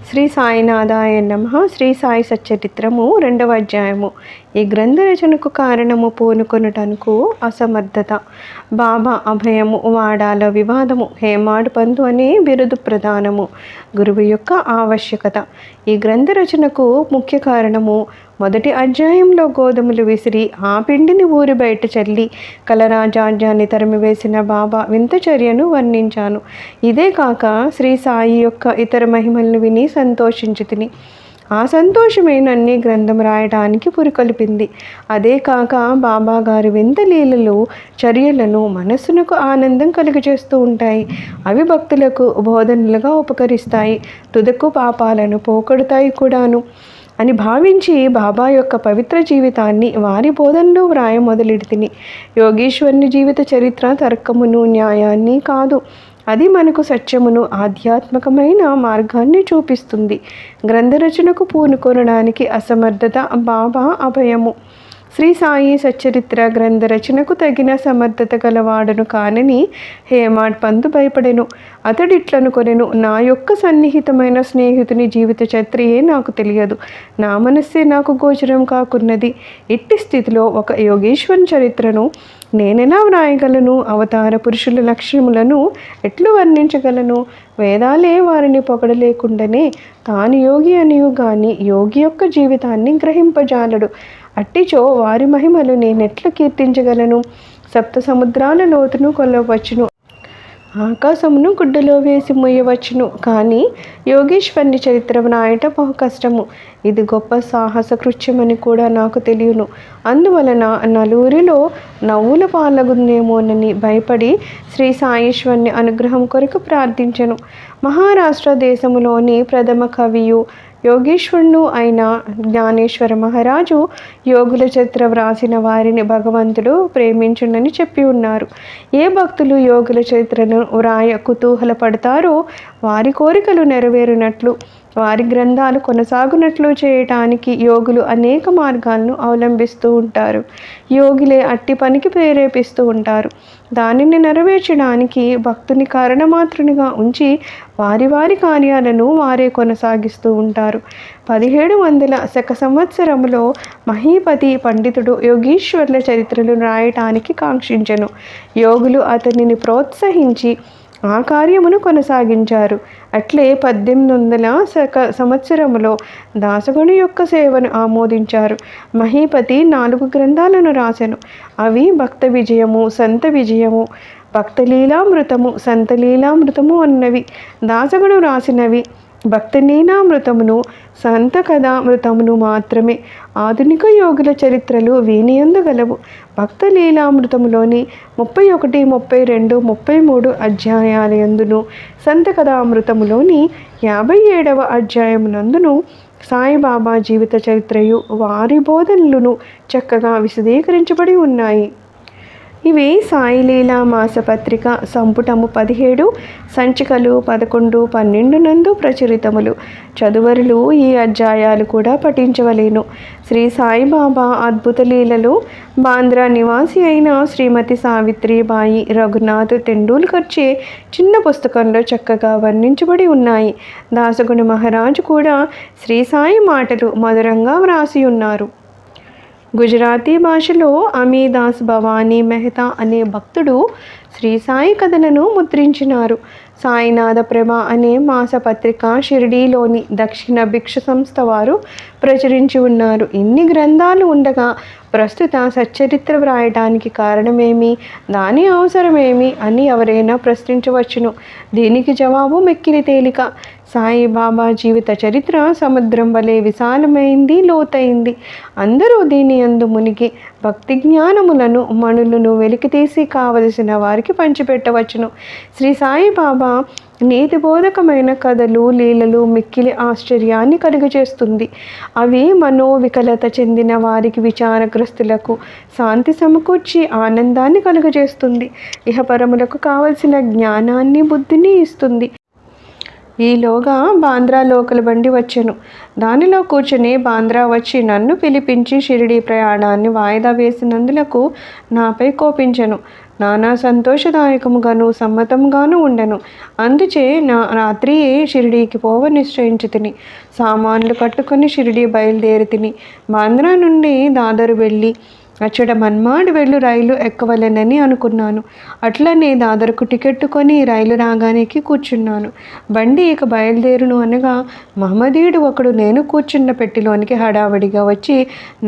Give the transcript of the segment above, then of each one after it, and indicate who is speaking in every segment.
Speaker 1: శ్రీ సాయినాథాయ నమః. శ్రీ సాయి సచ్చరిత్రము 2వ అధ్యాయము. ఈ గ్రంథ రచనకు కారణము పూనుకొనుటకు అసమర్థత. బాబా అభయము, వాడాల వివాదము, హేమాడ్ పంతు అనే బిరుదు ప్రధానము. గురువు యొక్క ఆవశ్యకత. ఈ గ్రంథ రచనకు ముఖ్య కారణము మొదటి అధ్యాయంలో గోధుమలు విసిరి ఆ పిండిని ఊరి బయట చల్లి కలరాజాజ్యాన్ని తరిమివేసిన బాబా వింత చర్యను వర్ణించాను. ఇదే కాక శ్రీ సాయి యొక్క ఇతర మహిమలను విని సంతోషించి తిని ఆ సంతోషమే నన్ను గ్రంథం రాయడానికి పురికొల్పింది. అదే కాక బాబా గారి వింత లీలలు, చర్యలను మనస్సునకు ఆనందం కలుగజేస్తూ ఉంటాయి. అవి భక్తులకు బోధనలుగా ఉపకరిస్తాయి, తుదకు పాపాలను పోగొడతాయి కూడాను అని భావించి బాబా యొక్క పవిత్ర జీవితాన్ని వారి బోధనలో వ్రాయ మొదలెడితిని. యోగీశ్వరుని జీవిత చరిత్ర తర్కమును న్యాయాన్ని కాదు, అది మనకు సత్యమును, ఆధ్యాత్మికమైన మార్గాన్ని చూపిస్తుంది. గ్రంథరచనకు పూనుకొనడానికి అసమర్థత, బాబా అభయము. శ్రీ సాయి సచ్చరిత్ర గ్రంథ రచనకు తగిన సమర్థత గలవాడను కానని హేమాడ్ పంతు భయపడెను. అతడిట్లనుకొనెను, నా యొక్క సన్నిహితమైన స్నేహితుని జీవిత చరిత్రయే నాకు తెలియదు, నా మనస్సే నాకు గోచరం కాకున్నది. ఇట్టి స్థితిలో ఒక యోగేశ్వరుని చరిత్రను నేనెలా వ్రాయగలను? అవతార పురుషుల లక్ష్యములను ఎట్లు వర్ణించగలను? వేదాలే వారిని పొగడలేకుండానే తాను యోగి అనియు గాని యోగి యొక్క జీవితాన్ని గ్రహింపజాలడు. అట్టిచో వారి మహిమలు నేనెట్లు కీర్తించగలను? సప్త సముద్రాల లోతును కొలవచ్చును, ఆకాశమును గుడ్డలో వేసి మొయ్యవచ్చును, కానీ యోగేశ్వరుని చరిత్ర వ్రాయట బహు కష్టము. ఇది గొప్ప సాహస కృత్యమని కూడా నాకు తెలియను. అందువలన నలుగురిలో నవ్వుల పాలగుందేమోనని భయపడి శ్రీ సాయేశ్వరుని అనుగ్రహం కొరకు ప్రార్థించెను. మహారాష్ట్ర దేశములోని ప్రథమ కవియు యోగీశ్వరుడు అయిన జ్ఞానేశ్వర మహారాజు యోగుల చరిత్ర వ్రాసిన వారిని భగవంతుడు ప్రేమించునని చెప్పి ఉన్నారు. ఏ భక్తులు యోగుల చరిత్రను వ్రాయ కుతూహలపడతారో వారి కోరికలు నెరవేరునట్లు, వారి గ్రంథాలు కొనసాగునట్లు చేయటానికి యోగులు అనేక మార్గాలను అవలంబిస్తూ ఉంటారు. యోగులే అట్టి పనికి ప్రేరేపిస్తూ ఉంటారు. దానిని నెరవేర్చడానికి భక్తుని కారణమాత్రునిగా ఉంచి వారి వారి కార్యాలను వారే కొనసాగిస్తూ ఉంటారు. 1700 శక సంవత్సరంలో మహీపతి పండితుడు యోగీశ్వరుల చరిత్రలు రాయటానికి కాంక్షించెను. యోగులు అతనిని ప్రోత్సహించి ఆ కార్యమును కొనసాగించారు. అట్లే 1800 సంవత్సరంలో దాసగుని యొక్క సేవను ఆమోదించారు. మహీపతి 4 గ్రంథాలను రాసెను. అవి భక్త విజయము, సంత విజయము, భక్తలీలామృతము, సంతలీలామృతము అన్నవి. దాసగుడు రాసినవి భక్తలీలామృతమును, సంత కథామృతమును మాత్రమే. ఆధునిక యోగుల చరిత్రలు వీనియందు గలవు. భక్త లీలామృతములోని 31, 32, 33 అధ్యాయాలందును, సంత కథామృతములోని 57వ అధ్యాయమునందును సాయిబాబా జీవిత చరిత్రయు వారి బోధనలను చక్కగా విశదీకరించబడి ఉన్నాయి. ఇవి సాయిలీలా మాసపత్రిక సంపుటము 17, సంచికలు 11, 12 నందు ప్రచురితములు. చదువరులు ఈ అధ్యాయాలు కూడా పఠించవలేను. శ్రీ సాయిబాబా అద్భుత లీలలు బాంద్రా నివాసి అయిన శ్రీమతి సావిత్రిబాయి రఘునాథ్ తెండూల్కర్చే చిన్న పుస్తకంలో చక్కగా వర్ణించబడి ఉన్నాయి. దాసగుని మహారాజు కూడా శ్రీ సాయి మాటలు మధురంగా వ్రాసి ఉన్నారు. గుజరాతీ భాషలో అమీదాస్ భవానీ మెహతా అనే భక్తుడు శ్రీ సాయి కథలను ముద్రించినారు. సాయినాథ ప్రభ అనే మాసపత్రిక షిరిడీలోని దక్షిణ భిక్ష సంస్థ వారు ప్రచురించి ఉన్నారు. ఇన్ని గ్రంథాలు ఉండగా ప్రస్తుత సచ్చరిత్ర వ్రాయడానికి కారణమేమి, దాని అవసరమేమి అని ఎవరైనా ప్రశ్నించవచ్చును. దీనికి జవాబు మిక్కిలి తేలిక. సాయిబాబా జీవిత చరిత్ర సముద్రం వలె విశాలమైంది, లోతైంది. అందరూ దీని యందు మునిగి భక్తి జ్ఞానములను, మణులను వెలికితీసి కావలసిన వారికి పంచిపెట్టవచ్చును. శ్రీ సాయిబాబా నీతిబోధకమైన కథలు, లీలలు మిక్కిలి ఆశ్చర్యాన్ని కలుగజేస్తుంది. అవి మనోవికలత చెందిన వారికి, విచారగ్రస్తులకు శాంతి సమకూర్చి ఆనందాన్ని కలుగజేస్తుంది. ఇహపరములకు కావలసిన జ్ఞానాన్ని, బుద్ధిని ఇస్తుంది. ఈలోగా బాంద్రా లోకల్ బండి వచ్చెను. దానిలో కూర్చుని బాంద్రా వచ్చి నన్ను పిలిపించి షిరిడీ ప్రయాణాన్ని వాయిదా వేసినందులకు నాపై కోపించెను. నానా సంతోషదాయకముగాను సమ్మతంగాను ఉండెను. అందుచే నా రాత్రియే షిరిడీకి పోవ నిశ్చయించి తిని సామాన్లు కట్టుకొని షిరిడీ బయలుదేరి తిని బాంద్రా నుండి దాదరు వెళ్ళి అచ్చట మన్మాడ్ వెళ్ళు రైలు ఎక్కవలెనని అనుకున్నాను. అట్లనే దాదరకు టికెట్టు కొని రైలు రాగానికి కూర్చున్నాను. బండి ఇక బయలుదేరును అనగా మహమ్మదీయుడు ఒకడు నేను కూర్చున్న పెట్టిలోనికి హడావడిగా వచ్చి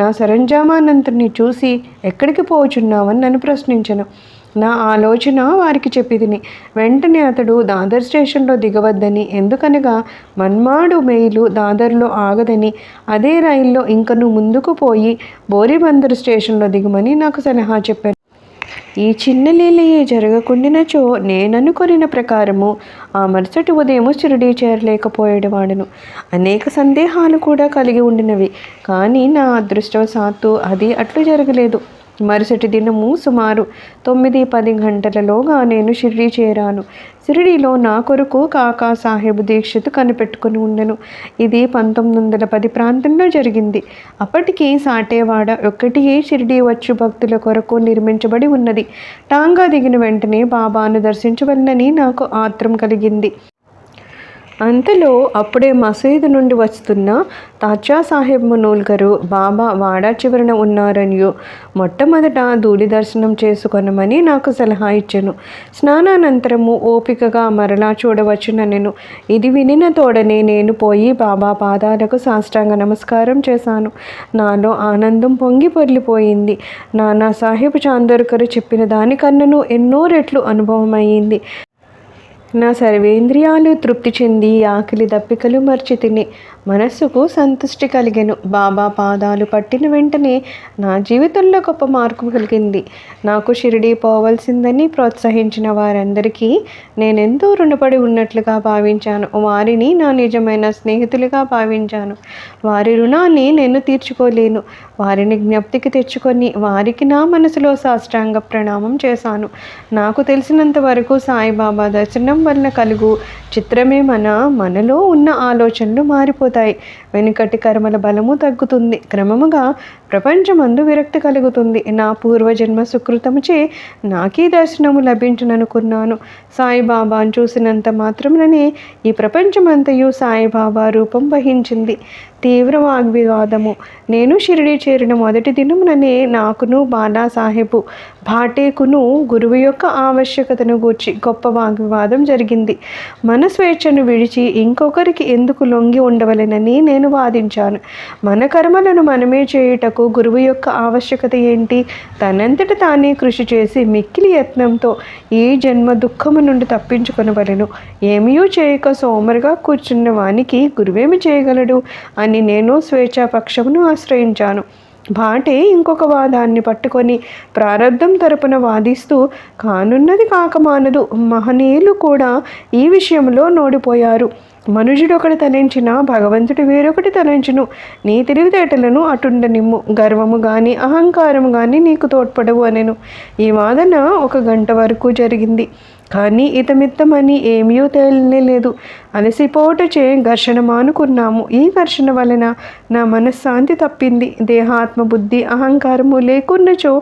Speaker 1: నా సరంజామానంతని చూసి ఎక్కడికి పోచున్నావని నన్ను ప్రశ్నించను. నా ఆలోచన వారికి చెప్పిదిని. వెంటనే అతడు దాదర్ స్టేషన్లో దిగవద్దని, ఎందుకనగా మన్మాడు మెయిలు దాదర్లో ఆగదని, అదే రైల్లో ఇంకను ముందుకు పోయి బోరిబందరు స్టేషన్లో దిగమని నాకు సలహా చెప్పాను. ఈ చిన్న లీలయే జరగకుండినచో నేననుకొనిన ప్రకారము ఆ మరుసటి ఉదయము షిరిడీ చేరలేకపోయేవాడును. అనేక సందేహాలు కూడా కలిగి ఉండినవి, కానీ నా అదృష్టవశాత్తు అది అట్లు జరగలేదు. మరుసటి దినము సుమారు 9-10 గంటలలోగా నేను షిరిడీ చేరాను. షిరిడీలో నా కొరకు కాకా సాహెబ్ దీక్షిత్ కనిపెట్టుకుని ఉండెను. ఇది 1910 ప్రాంతంలో జరిగింది. అప్పటికి సాటేవాడ ఒక్కటియే షిరిడీ వచ్చు భక్తుల కొరకు నిర్మించబడి ఉన్నది. టాంగా దిగిన వెంటనే బాబాను దర్శించవలనని నాకు ఆత్రం కలిగింది. అంతలో అప్పుడే మసీదు నుండి వస్తున్న తాచా సాహెబ్ మనోల్కరు బాబా వాడా చివరన ఉన్నారనియో మొట్టమొదట ధూళి దర్శనం చేసుకొనమని నాకు సలహా ఇచ్చాను. స్నానానంతరము ఓపికగా మరలా చూడవచ్చునెను. ఇది వినిన తోడనే నేను పోయి బాబా పాదాలకు సాష్టాంగ నమస్కారం చేశాను. నాలో ఆనందం పొంగి పొర్లిపోయింది. నానా సాహెబ్ చాందోర్కర్ చెప్పిన దానికన్నను ఎన్నో రెట్లు అనుభవం అయ్యింది. నా సర్వేంద్రియాలు తృప్తి చెంది ఆకలి దప్పికలు మర్చి తిని మనస్సుకు సంతుష్టి కలిగెను. బాబా పాదాలు పట్టిన వెంటనే నా జీవితంలో గొప్ప మార్పు కలిగింది. నాకు షిరిడీ పోవలసిందని ప్రోత్సహించిన వారందరికీ నేనెంతో రుణపడి ఉన్నట్లుగా భావించాను. వారిని నా నిజమైన స్నేహితులుగా భావించాను. వారి రుణాన్ని నేను తీర్చుకోలేను. వారిని జ్ఞప్తికి తెచ్చుకొని వారికి నా మనసులో సాష్టాంగ ప్రణామం చేశాను. నాకు తెలిసినంత వరకు సాయిబాబా దర్శనం వలన కలుగు చిత్రమే మనలో ఉన్న ఆలోచనలు మారిపోతాయి. వెనుకటి కర్మల బలము తగ్గుతుంది. క్రమముగా ప్రపంచమందు విరక్తి కలుగుతుంది. నా పూర్వజన్మ సుకృతముచే నాకీ దర్శనము లభించుననుకున్నాను. సాయిబాబాను చూసినంత మాత్రముననే ఈ ప్రపంచమంతయు సాయిబాబా రూపం వహించింది. తీవ్ర వాగ్వివాదము. నేను షిరిడీ చేరిన మొదటి దినముననే నాకును బాలాసాహెబు భాటేకును గురువు యొక్క ఆవశ్యకతను గూర్చి గొప్ప వాగ్వివాదం జరిగింది. మన స్వేచ్ఛను విడిచి ఇంకొకరికి ఎందుకు లొంగి ఉండవలెనని నేను వాదించాను. మన కర్మలను మనమే చేయుటకు గురువు యొక్క ఆవశ్యకత ఏంటి? తనంతట తానే కృషి చేసి మిక్కిలి యత్నంతో ఈ జన్మ దుఃఖము నుండి తప్పించుకొనవలెను. ఏమీ చేయక సోమరుగా కూర్చున్న వానికి గురువేమి చేయగలడు అని నేను స్వేచ్ఛాపక్షమును ఆశ్రయించాను. భాటే ఇంకొక వాదాన్ని పట్టుకొని ప్రారబ్ధం తరపున వాదిస్తూ కానున్నది కాకమానదు. మహనీయులు కూడా ఈ విషయంలో నోడిపోయారు. మనుజుడొకటి తలంచిన భగవంతుడు వేరొకటి తలంచును. నీ తెలివితేటలను అటుండనిమ్ము. గర్వము గాని అహంకారము గాని నీకు తోడ్పడవు అనెను. ఈ వాదన 1 గంట వరకు జరిగింది. కానీ ఇతమిత్తమని ఏమీ తేలనే లేదు. అలసిపోవటచే ఘర్షణ మానుకున్నాము. ఈ ఘర్షణ వలన నా మనశ్శాంతి తప్పింది. దేహాత్మ బుద్ధి అహంకారము లేకున్నచో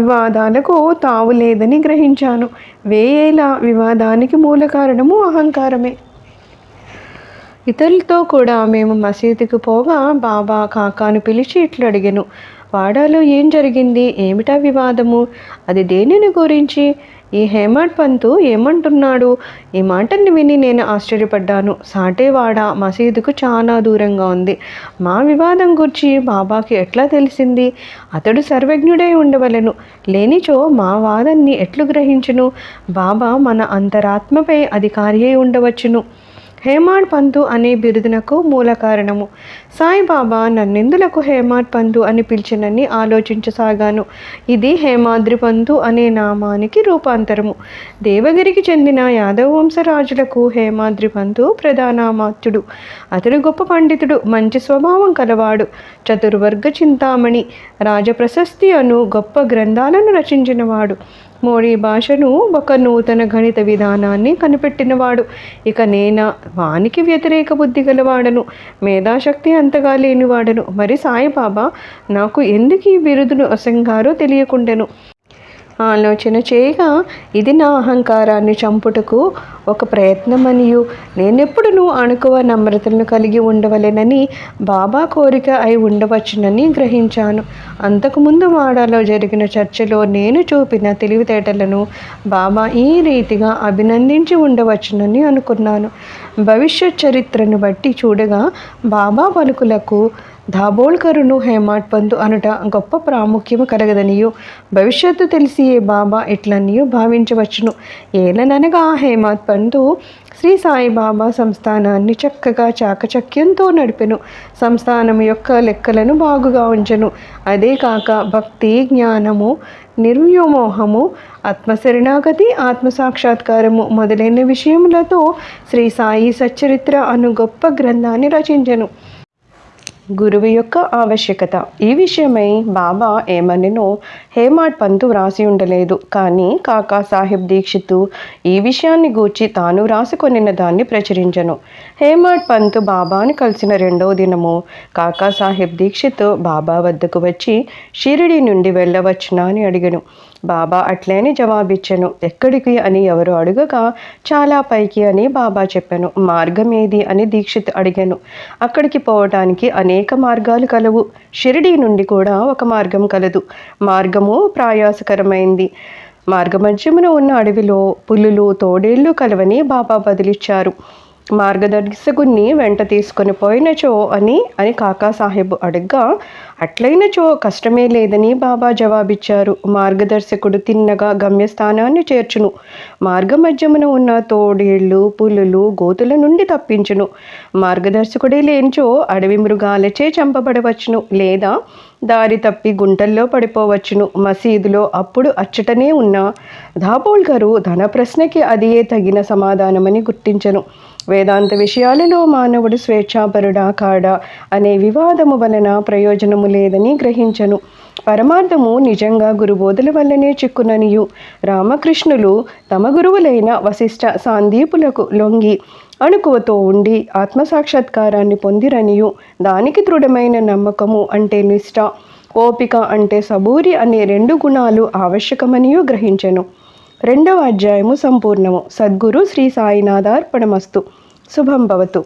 Speaker 1: వివాదాలకు తావు లేదని గ్రహించాను. వేయేలా వివాదానికి మూల కారణము అహంకారమే. ఇతరులతో కూడా మేము మసీదుకు పోగా బాబా కాకాను పిలిచి ఇట్లు అడిగెను. వాడాలో ఏం జరిగింది? ఏమిటా వివాదము? అది దేనిని గురించి? ఈ హేమడ్ పంతు ఏమంటున్నాడు? ఈ మాటని విని నేను ఆశ్చర్యపడ్డాను. సాటేవాడ మసీదుకు చాలా దూరంగా ఉంది. మా వివాదం గురించి బాబాకి ఎట్లా తెలిసింది? అతడు సర్వజ్ఞుడై ఉండవలెను. లేనిచో మా వాదాన్ని ఎట్లు గ్రహించును? బాబా మన అంతరాత్మపై అధికారి అయి ఉండవచ్చును. హేమాడ్ పంతు అనే బిరుదునకు మూల కారణము. సాయిబాబా నన్నెందులకు హేమాడ్ పంతు అని పిలిచినని ఆలోచించసాగాను. ఇది హేమాద్రి పంతు అనే నామానికి రూపాంతరము. దేవగిరికి చెందిన యాదవ వంశరాజులకు హేమాద్రి పంతు ప్రధానామాత్యుడు. అతడు గొప్ప పండితుడు, మంచి స్వభావం కలవాడు, చతుర్వర్గ చింతామణి, రాజప్రశస్తి అను గొప్ప గ్రంథాలను రచించినవాడు. మోడీ భాషను ఒక నూతన గణిత విధానాన్ని కనిపెట్టినవాడు. ఇక నేనా వానికి వ్యతిరేక బుద్ధి గలవాడను, మేధాశక్తి అంతగా లేనివాడను. మరి సాయిబాబా నాకు ఎందుకు ఈ బిరుదును అసంగారో తెలియకుండెను. ఆలోచన చేయగా ఇది నా అహంకారాన్ని చంపుటకు ఒక ప్రయత్నమనియు నేనెప్పుడునూ అణుకువ నమ్రతలను కలిగి ఉండవలెనని బాబా కోరిక అయి ఉండవచ్చునని గ్రహించాను. అంతకుముందు వాడాలో జరిగిన చర్చలో నేను చూపిన తెలివితేటలను బాబా ఈ రీతిగా అభినందించి ఉండవచ్చునని అనుకున్నాను. భవిష్యత్ చరిత్రను బట్టి చూడగా బాబా పలుకులకు దాబోల్కరును హేమాడ్ పంతు అనుట గొప్ప ప్రాముఖ్యము కలగదనియు భవిష్యత్తు తెలిసి బాబా ఇట్లనియు భావించవచ్చును. ఏలననగా హేమాడ్ పంతు శ్రీ సాయిబాబా సంస్థానాన్ని చక్కగా చాకచక్యంతో నడిపెను. సంస్థానం యొక్క లెక్కలను బాగుగా ఉంచెను. అదే కాక భక్తి, జ్ఞానము, నిర్వ్యోమోహము, ఆత్మశరణాగతి, ఆత్మసాక్షాత్కారము మొదలైన విషయములతో శ్రీ సాయి సచ్చరిత్ర అను గొప్ప గ్రంథాన్ని రచించెను. గురువు యొక్క ఆవశ్యకత. ఈ విషయమై బాబా ఏమనెనో హేమాడ్ పంతు వ్రాసి ఉండలేదు. కానీ కాకా సాహెబ్ దీక్షిత్ ఈ విషయాన్ని గూర్చి తాను వ్రాసుకొనిన దాన్ని ప్రచురించెను. హేమాడ్ పంతు బాబాను కలిసిన రెండవ దినము కాకా సాహెబ్ దీక్షిత్ బాబా వద్దకు వచ్చి షిరిడి నుండి వెళ్ళవచ్చునా అని అడిగెను. బాబా అట్లేని జవాబిచ్చెను. ఎక్కడికి అని ఎవరు అడుగగా చాలా పైకి అని బాబా చెప్పాను. మార్గం ఏది అని దీక్షిత్ అడిగాను. అక్కడికి పోవటానికి అనేక మార్గాలు కలవు. షిరిడి నుండి కూడా ఒక మార్గం కలదు. మార్గము ప్రయాసకరమైంది. మార్గమధ్యమున ఉన్న అడవిలో పులులు, తోడేళ్లు కలవని బాబా బదిలిచ్చారు. మార్గదర్శకుణ్ణి వెంట తీసుకొని పోయినచో అని కాకా సాహెబ్ అడగ్గా అట్లయినచో కష్టమే లేదని బాబా జవాబిచ్చారు. మార్గదర్శకుడు తిన్నగా గమ్యస్థానాన్ని చేర్చును. మార్గమధ్యమున ఉన్న తోడేళ్లు, పులులు, గోతుల నుండి తప్పించును. మార్గదర్శకుడే లేనిచో అడవి మృగాలచే చంపబడవచ్చును, లేదా దారి తప్పి గుంటల్లో పడిపోవచ్చును. మసీదులో అప్పుడు అచ్చటనే ఉన్న దాబోల్కరు తన ప్రశ్నకి అదియే తగిన సమాధానమని గుర్తించను. వేదాంత విషయాలలో మానవుడు స్వేచ్ఛాపరుడా కాడా అనే వివాదము వలన ప్రయోజనము లేదని గ్రహించను. పరమార్థము నిజంగా గురుబోధల వల్లనే చిక్కుననియు రామకృష్ణులు తమ గురువులైన వశిష్ఠ, సాందీపులకు లొంగి అణుకువతో ఉండి ఆత్మసాక్షాత్కారాన్ని పొందిరనియు దానికి దృఢమైన నమ్మకము అంటే నిష్ఠ, ఓపిక అంటే సబూరి అనే 2 గుణాలు ఆవశ్యకమనియు గ్రహించెను. 2వ అధ్యాయము సంపూర్ణము. సద్గురు శ్రీ సాయినాథార్పణమస్తు. శుభం భవతు.